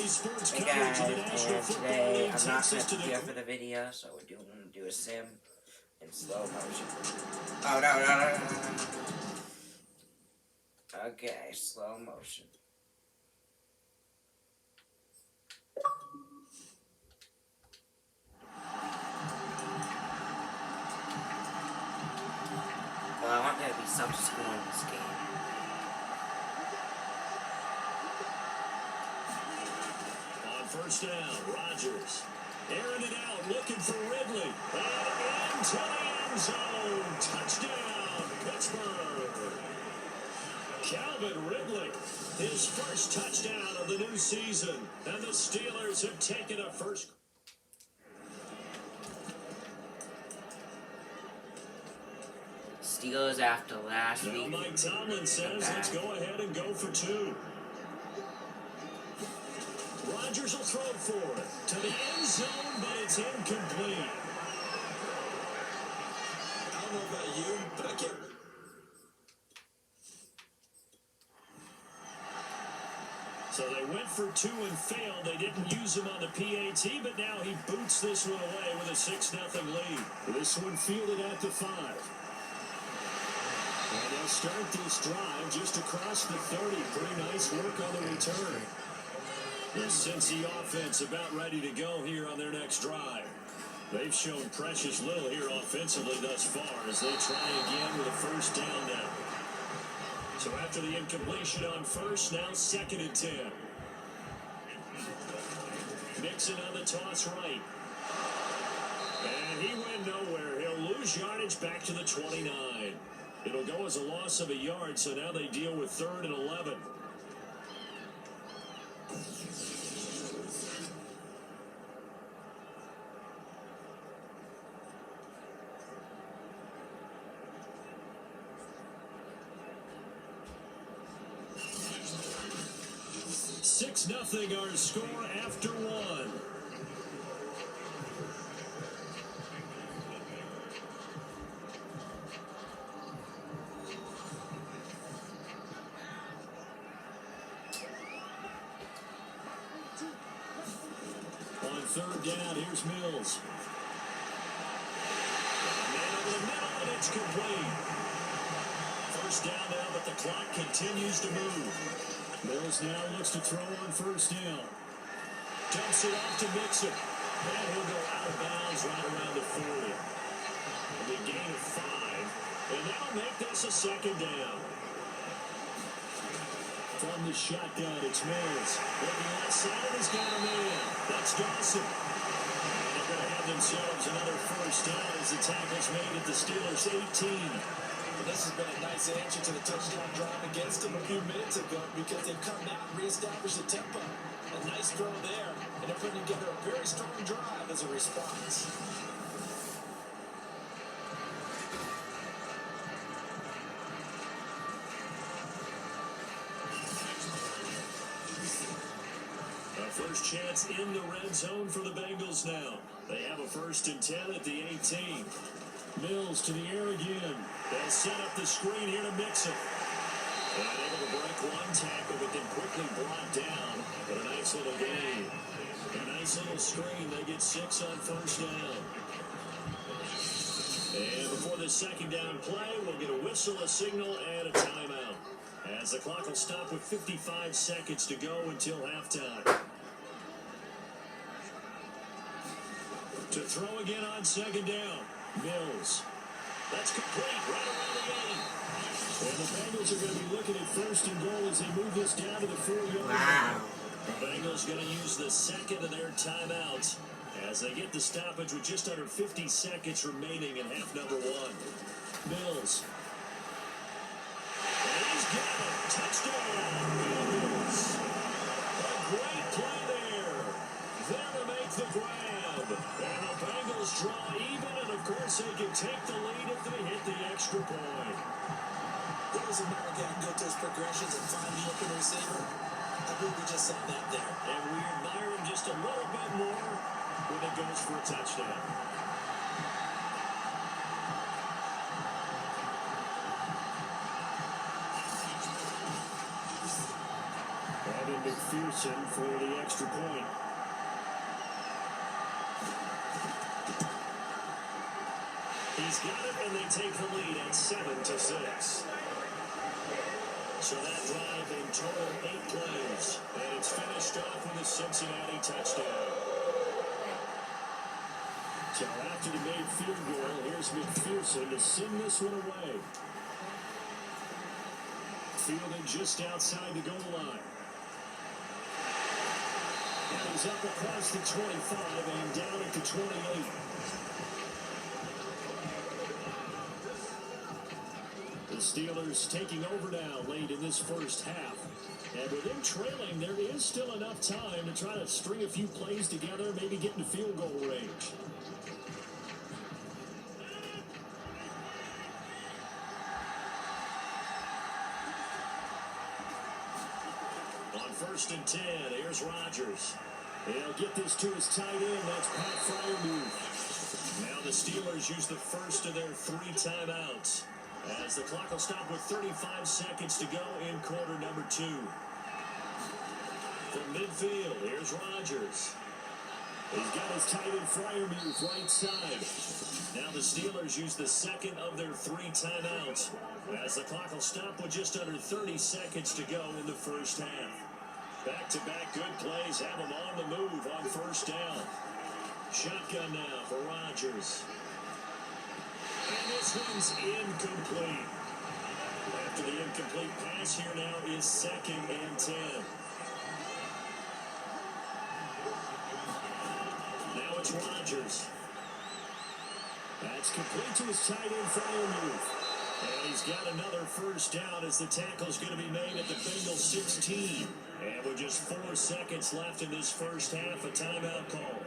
Hey guys, and today I'm not going to be here for the video, so we're going to do a sim in slow motion. Oh no. Okay, slow motion. Well, I want there to be some score in this game. First down, Rodgers. Airing it out, looking for Ridley. And into the end zone. Touchdown, Pittsburgh. Calvin Ridley, his first touchdown of the new season. And the Steelers have taken a first. Steelers after last week. Mike Tomlin says, let's go ahead and go for two. Rodgers will throw for it to the end zone, but it's incomplete. I don't know about you, but I can't. So they went for two and failed. They didn't use him on the PAT, but now he boots this one away with a 6-0 lead. This one fielded at the 5. And they'll start this drive just across the 30. Pretty nice work on the return. The Cincy offense about ready to go here on their next drive. They've shown precious little here offensively thus far as they try again with a first down now. So after the incompletion on first, now 2nd and 10. Mixon on the toss right. And he went nowhere. He'll lose yardage back to the 29. It'll go as a loss of a yard, so now they deal with 3rd and 11. Nothing our score after one. On 3rd down, here's Mills. Man over the middle, and it's complete. First down now, but the clock continues to move. Mills now looks to throw on first down. Dumps it off to Mixon. And he'll go out of bounds right around the 40. A big gain of 5. And that'll make this a 2nd down. From the shotgun, it's Mills. Looking outside, and he's got a man. That's Dawson. And they're going to have themselves another first down as the tackle's made at the Steelers' 18. This has been a nice answer to the touchdown drive against them a few minutes ago because they've come out and reestablished the tempo. A nice throw there, and they're putting together a very strong drive as a response. A first chance in the red zone for the Bengals now. They have a 1st and 10 at the 18. Mills to the air again. They'll set up the screen here to Mixon. And able to break one tackle, but then quickly brought down. But a nice little gain. A nice little screen. They get 6 on first down. And before the 2nd down play, we'll get a whistle, a signal, and a timeout. As the clock will stop with 55 seconds to go until halftime. To throw again on 2nd down. Mills. That's complete right around the 8. And the Bengals are going to be looking at 1st and goal as they move this down to the 4-yard line. Wow. The Bengals going to use the 2nd of their timeouts as they get the stoppage with just under 50 seconds remaining in half number 1. Mills. And he's got it. Touchdown. Mills. A great play there. There to make the grab. And the Bengals draw even, and of course they can take the lead if they hit the extra point. It doesn't matter if they can go to his progressions and find the open receiver. I believe we just saw that there. And we admire him just a little bit more when it goes for a touchdown. McPherson for the extra point. He's got it, and they take the lead at 7-6. So that drive in total 8 plays, and it's finished off with a Cincinnati touchdown. So after the made field goal, here's McPherson to send this one away. Fielded just outside the goal line. And he's up across the 25 and down at the 28. The Steelers taking over now late in this first half. And with them trailing, there is still enough time to try to string a few plays together, maybe get into field goal range. On 1st and 10, here's Rodgers. He'll get this to his tight end. That's Pat Freiermuth. Now the Steelers use the first of their 3 timeouts, as the clock will stop with 35 seconds to go in quarter number 2. From midfield, here's Rodgers. He's got his tight end Freiermuth right side. Now the Steelers use the second of their 3 timeouts, as the clock will stop with just under 30 seconds to go in the first half. Back-to-back good plays have them on the move on 1st down. Shotgun now for Rodgers. And this one's incomplete. After the incomplete pass, here now is 2nd and 10. Now it's Rodgers. That's complete to his tight end Freiermuth. And he's got another first down as the tackle's going to be made at the Bengals 16. And with just 4 seconds left in this first half, a timeout call.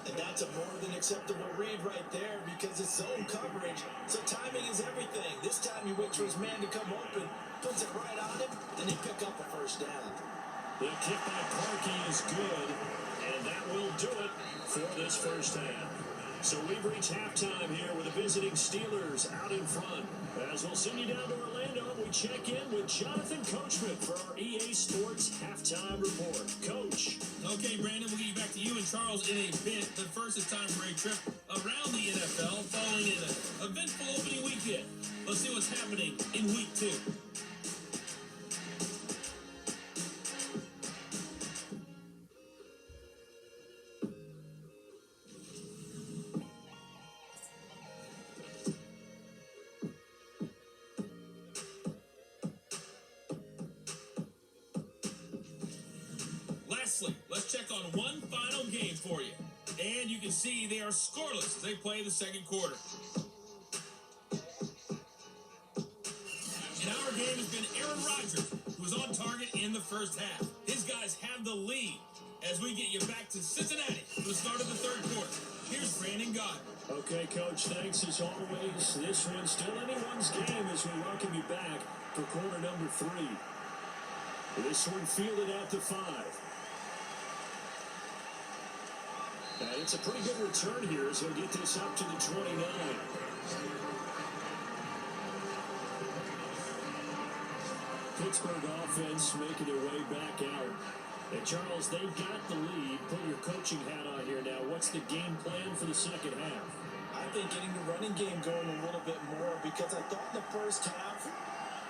And that's a more than acceptable read right there because it's zone coverage. So timing is everything. This time he waits for his man to come open, puts it right on him, and he pick up a first down. The kick by Parkey is good, and that will do it for this first half. So we've reached halftime here with the visiting Steelers out in front. As we'll send you down to Orlando, we check in with Jonathan Coachman for our EA Sports Halftime Report. Coach. Okay, Brandon, we'll get you back to you and Charles in a bit. But first, it's time for a trip around the NFL following an eventful opening weekend. Let's see what's happening in Week 2. Let's check on one final game for you. And you can see they are scoreless as they play the second quarter. And our game has been Aaron Rodgers, who was on target in the first half. His guys have the lead as we get you back to Cincinnati for the start of the third quarter. Here's Brandon God. Okay, Coach, thanks as always. This one's still anyone's game as we welcome you back for quarter number 3. This one fielded at the 5. And it's a pretty good return here as he'll get this up to the 29. Pittsburgh offense making their way back out. And Charles, they've got the lead. Put your coaching hat on here now. What's the game plan for the second half? I think getting the running game going a little bit more because I thought in the first half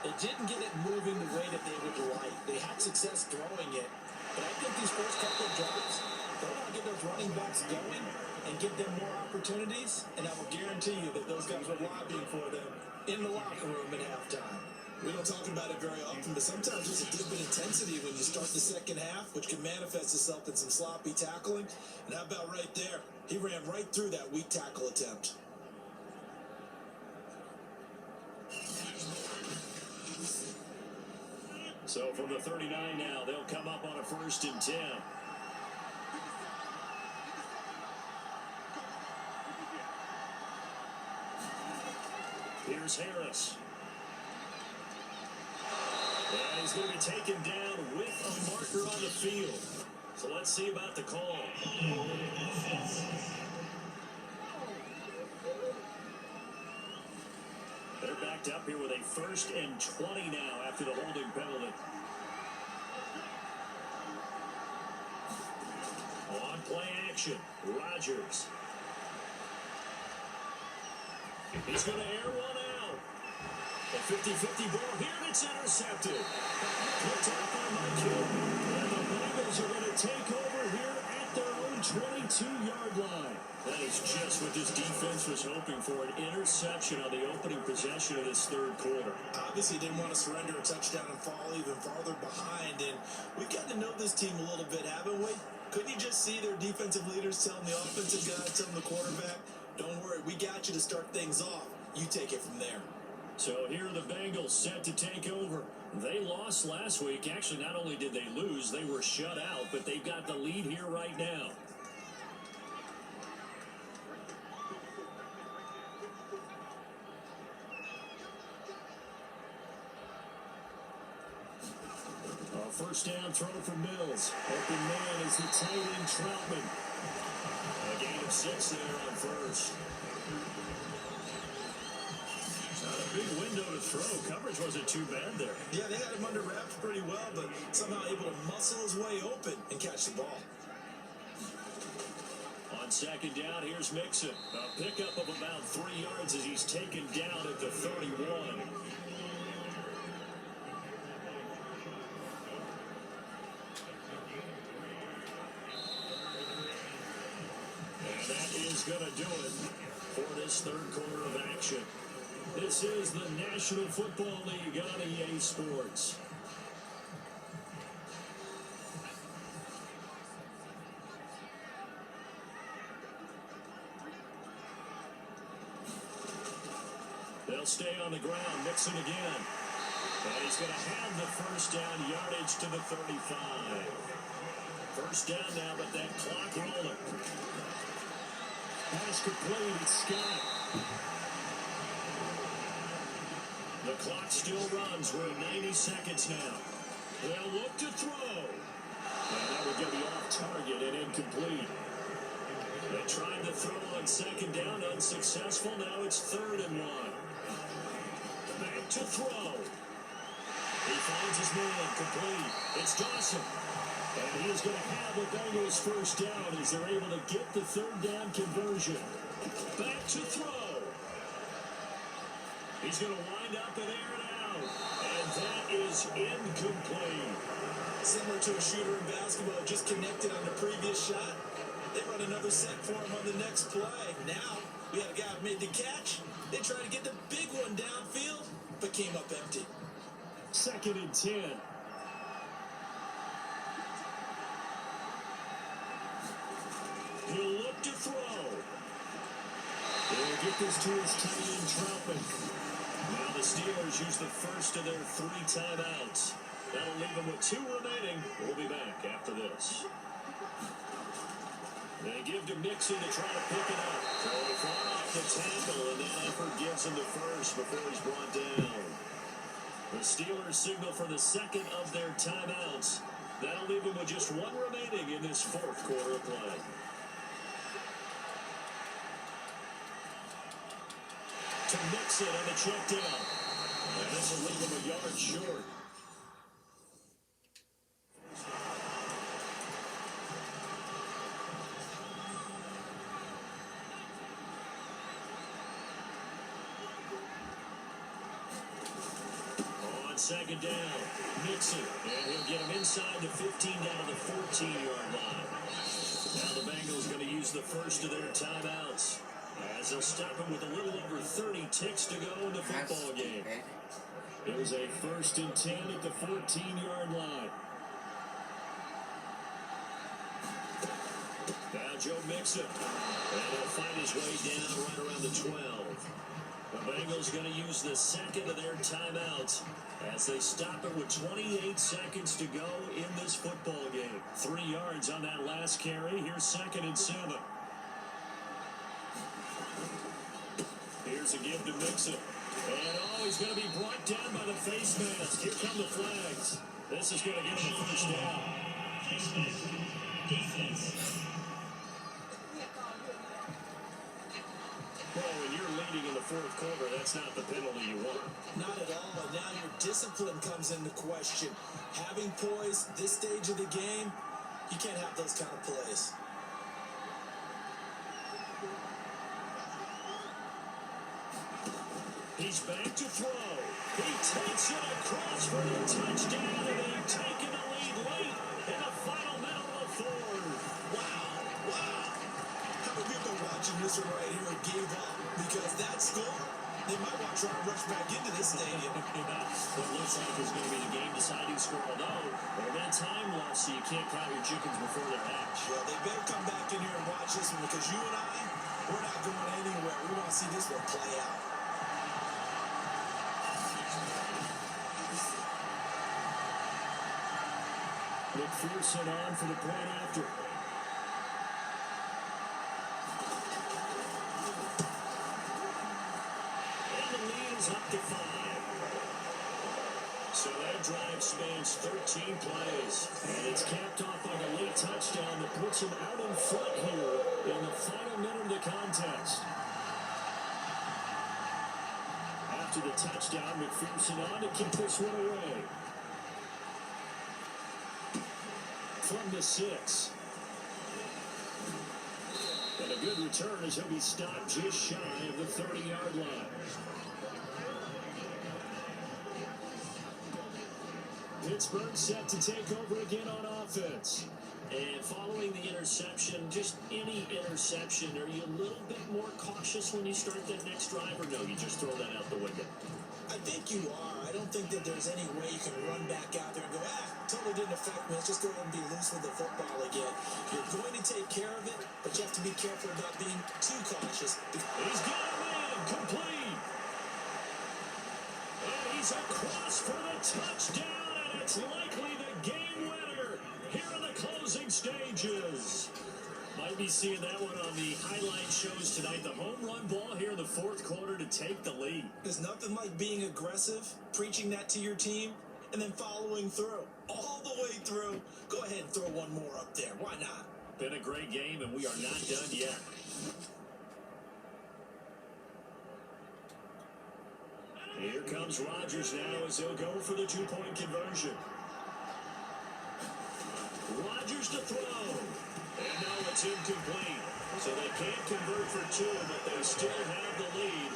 they didn't get it moving the way that they would like. They had success throwing it. But I think these first couple of drives, they want to get those running backs going and give them more opportunities, and I will guarantee you that those guys were lobbying for them in the locker room at halftime. We don't talk about it very often, but sometimes there's a dip in intensity when you start the second half, which can manifest itself in some sloppy tackling. And how about right there? He ran right through that weak tackle attempt. So from the 39 now, they'll come up on a 1st and 10. Here's Harris. And he's going to be taken down with a marker on the field. So let's see about the call. They're backed up here with a 1st and 20 now after the holding penalty. On play action, Rodgers. He's going to air one out. A 50-50 ball here, and it's intercepted. Picked off by Mike Hill. And the Bengals are going to take over here at their own 22-yard line. That is just what this defense was hoping for, an interception on the opening possession of this third quarter. Obviously didn't want to surrender a touchdown and fall even farther behind, and we've gotten to know this team a little bit, haven't we? Couldn't you just see their defensive leaders telling the offensive guy, telling the quarterback, don't worry, we got you to start things off. You take it from there. So here are the Bengals set to take over. They lost last week. Actually, not only did they lose, they were shut out, but they've got the lead here right now. First down throw for Mills. Open man is the tight end Troutman. A gain of 6 there on first. Not a big window to throw. Coverage wasn't too bad there. Yeah, they had him under wraps pretty well, but somehow able to muscle his way open and catch the ball. On second down, here's Mixon. A pickup of about 3 yards as he's taken down at the 31. Going to do it for this third quarter of action. This is the National Football League on EA Sports. They'll stay on the ground. Mixon again. And he's going to have the first down, yardage to the 35. First down now, but that clock rolling. Pass complete, it's Scott. The clock still runs. We're at 90 seconds now. They'll look to throw. And that would be off target and incomplete. They tried to throw on second down, unsuccessful. Now it's 3rd and 1. Back to throw. He finds his man, complete. It's Dawson. And he is going to have the Bengals first down as they're able to get the 3rd down conversion. Back to throw. He's going to wind up and air it out. And that is incomplete. Similar to a shooter in basketball, just connected on the previous shot. They run another set for him on the next play. Now, we had a guy who made the catch. They tried to get the big one downfield, but came up empty. 2nd and 10. He'll look to throw. They'll get this to his tight end Troutman. Now the Steelers use the first of their 3 timeouts. That'll leave them with 2 remaining. We'll be back after this. They give to Mixon to try to pick it up. Throwing far off the tackle, and that effort gives him the first before he's brought down. The Steelers signal for the 2nd of their timeouts. That'll leave them with just 1 remaining in this 4th quarter of play. To Mixon on the check down. And this will leave him a yard short. On second down, Mixon. And he'll get him inside the 15 down to the 14-yard line. Now the Bengals going to use the first of their timeouts, as they'll stop him with a little over 30 ticks to go in the football game. It was a 1st and 10 at the 14-yard line. Now Joe Mixon. And he'll find his way down right around the 12. The Bengals going to use the 2nd of their timeouts as they stop it with 28 seconds to go in this football game. 3 yards on that last carry. Here's 2nd and 7. Here's a give to Mixon. And he's going to be brought down by the face mask. Here come the flags. This is going to get him a first down. Well, when you're leading in the 4th quarter, that's not the penalty you want. Not at all, and now your discipline comes into question. Having poise this stage of the game, you can't have those kind of plays. He's back to throw. He takes it across for the touchdown, and they've taken the lead late in the final minute of the fourth. Wow. How many people watching this one right here gave up because that score, they might want to try and rush back into this stadium. What looks like is going to be the game-deciding score, although there's a bit of time left, so you can't count your chickens before they're hatched. Well, they better come back in here and watch this one because you and I, we're not going anywhere. We want to see this one play out. McPherson on for the point after. And the lead is up to 5. So that drive spans 13 plays. And it's capped off by a late touchdown that puts him out in front here in the final minute of the contest. After the touchdown, McPherson on to kick this one away. From the 6. And a good return as he'll be stopped just shy of the 30-yard line. Pittsburgh set to take over again on offense. And following the interception, just any interception, are you a little bit more cautious when you start that next drive, or no, you just throw that out the window? I think you are. I don't think that there's any way you can run back out there and go, totally didn't affect me. Let's just go ahead and be loose with the football again. You're going to take care of it, but you have to be careful about being too cautious. He's got a man, complete. And he's across for the touchdown, and it's likely the game winner here in the closing stages. Might be seeing that one on the highlight shows tonight. The home run ball here in the fourth quarter to take the lead. There's nothing like being aggressive, preaching that to your team, and then following through. All the way through. Go ahead and throw one more up there. Why not? Been a great game, and we are not done yet. Here comes Rodgers now as he'll go for the two-point conversion. Rodgers to throw. And now it's incomplete. So they can't convert for 2, but they still have the lead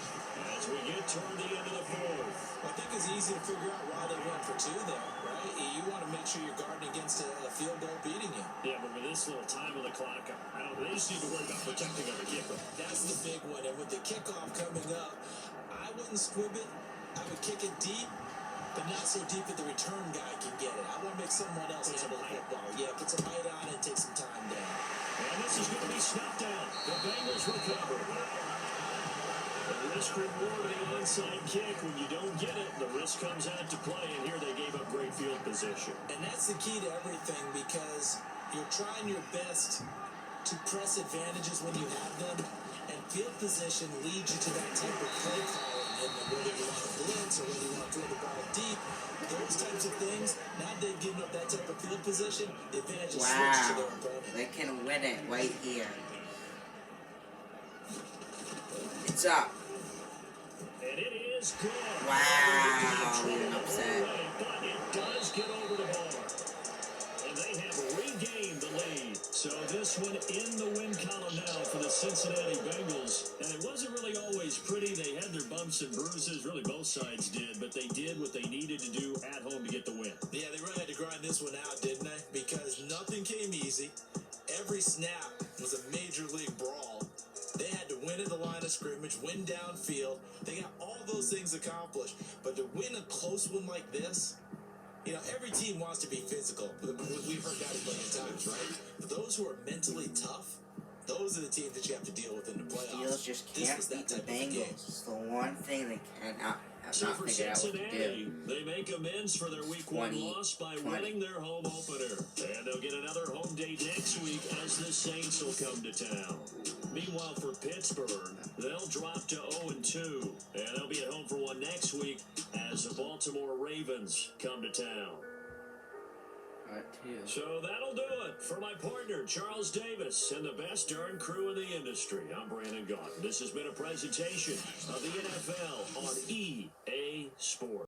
as we get toward the end of the fourth. I think it's easy to figure out why they went for 2 there, right? You want to make sure you're guarding against a field goal beating you. Yeah, but with this little time on the clock, they just need to worry about protecting on the kickoff. That's the big one. And with the kickoff coming up, I wouldn't squib it. I would kick it deep, but not so deep that the return guy can get it. I want to make someone else handle the football. Yeah, put some height on it and take some time down. And this is going to be snapped down. The Bangles recover. The risk reward of the onside kick. When you don't get it, the risk comes out to play, and here they gave up great field position. And that's the key to everything, because you're trying your best to press advantages when you have them, and field position leads you to that type of play calling. And whether you want to blitz or whether you want to throw the ball deep, those types of things, now they've given up that type of field position, the advantage is switched to their opponent. They can win it right here. It's up. And it is good. Wow, you're upset. But it does get over the bar. And they have regained the lead. So this one in the win column now for the Cincinnati Bengals. And it wasn't really always pretty. They had their bumps and bruises. Really, both sides did. But they did what they needed to do at home to get the win. Yeah, they really had to grind this one out, didn't they? Because nothing came easy. Every snap was a major league brawl. They had to win at the line of scrimmage, win downfield. They got all those things accomplished. But to win a close one like this, you know, every team wants to be physical. We've heard that a million times, right? But those who are mentally tough, those are the teams that you have to deal with in the playoffs. Steelers just can't beat the Bengals. It's the one thing they cannot So for figure out what to Cincinnati, do. they make amends for their week 1 loss by winning their home opener. And they'll get another home date next week as the Saints will come to town. Meanwhile, for Pittsburgh, they'll drop to 0-2. And they'll be at home for one next week as the Baltimore Ravens come to town. So that'll do it for my partner, Charles Davis, and the best darn crew in the industry. I'm Brandon Gaunt. This has been a presentation of the NFL on EA Sports.